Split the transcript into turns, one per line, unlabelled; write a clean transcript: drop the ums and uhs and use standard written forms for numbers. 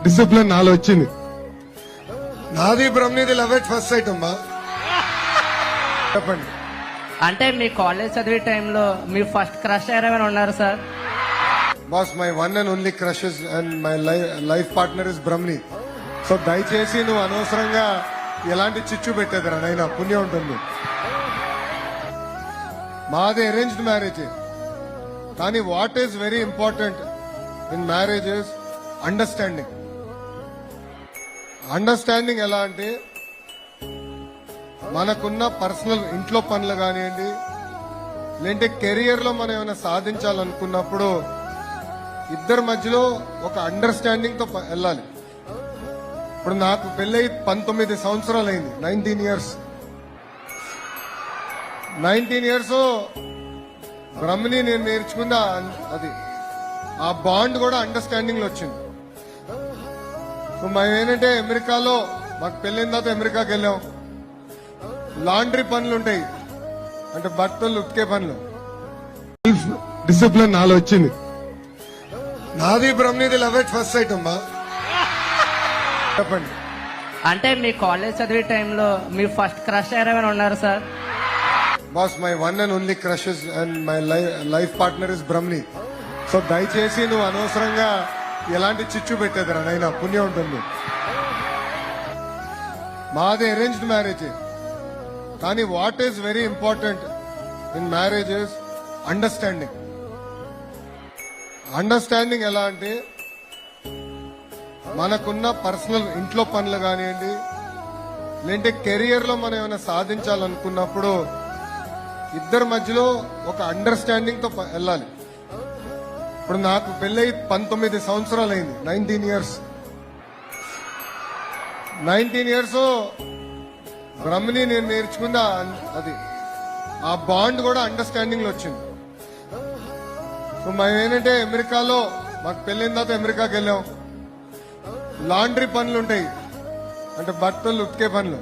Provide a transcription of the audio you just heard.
Discipline నాలో వచ్చింది. నాది బ్రహ్మనిది లవ్ ఎట్ ఫస్ట్ సైట్ అమ్మా. చెప్పండి.
అంటే మీ కాలేజ్ చదివే టైంలో మీ ఫస్ట్ క్రష్ ఎవరైనా ఉన్నారు sir?
Boss, my one and only crushes and my life partner is బ్రహ్మని. సో దయచేసి నువ్వు అనవసరంగా ఎలాంటి చిచ్చు పెట్టేదిరా నైనా, పుణ్యం ఉంటుంది. మాది అరేంజ్డ్ మ్యారేజ్, కానీ what is very important in marriage is understanding. Understanding ఎలా అంటే, మనకున్న పర్సనల్ ఇంట్లో పనులు కానివ్వండి, లేదంటే కెరియర్ లో మనం ఏమైనా సాధించాలనుకున్నప్పుడు ఇద్దరి మధ్యలో ఒక అండర్స్టాండింగ్ తో వెళ్ళాలి. ఇప్పుడు నాకు పెళ్ళై 19 సంవత్సరాలు అయింది. 19 ఇయర్స్ బ్రహ్మని నేను నేర్చుకున్న అది ఆ బాండ్ కూడా అండర్స్టాండింగ్ లో వచ్చింది. సో మేము ఏంటంటే అమెరికాలో మాకు పెళ్ళైన తర్వాత అమెరికాకి వెళ్ళాం. లాండ్రీ పనులు ఉంటాయి, అంటే బట్టలు ఉతికే పనులు. డిసిప్లిన్ నాలో వచ్చింది. నాది బ్రహ్మనిది లవ్ ఎట్ ఫస్ట్ సైట్ అమ్మా. చెప్పండి.
అంటే మీ కాలేజ్ చదివే టైంలో మీ ఫస్ట్ క్రష్ ఎవరైనా ఉన్నారు sir?
Boss, my one and only crushes and my life partner is బ్రహ్మని. సో దయచేసి నువ్వు అనవసరంగా ఎలాంటి చిచ్చు పెట్టేదిరా నైనా, పుణ్యం ఉంటుంది. మాది అరేంజ్డ్ మ్యారేజ్, కానీ what is very important in marriage is understanding. Understanding ఎలా అంటే, మనకున్న పర్సనల్ ఇంట్లో పనులు కానివ్వండి, లేదంటే కెరియర్ లో మనం ఏమైనా సాధించాలనుకున్నప్పుడు ఇద్దరి మధ్యలో ఒక అండర్స్టాండింగ్ తో వెళ్ళాలి. ఇప్పుడు నాకు పెళ్ళై 19 సంవత్సరాలు అయింది. 19 ఇయర్స్ బ్రహ్మని నేను నేర్చుకున్న అది ఆ బాండ్ కూడా అండర్స్టాండింగ్ లో వచ్చింది. సో మేము ఏంటంటే అమెరికాలో మాకు పెళ్ళైన తర్వాత అమెరికాకి వెళ్ళాం. లాండ్రీ పనులు ఉంటాయి, అంటే బట్టలు ఉతికే పనులు.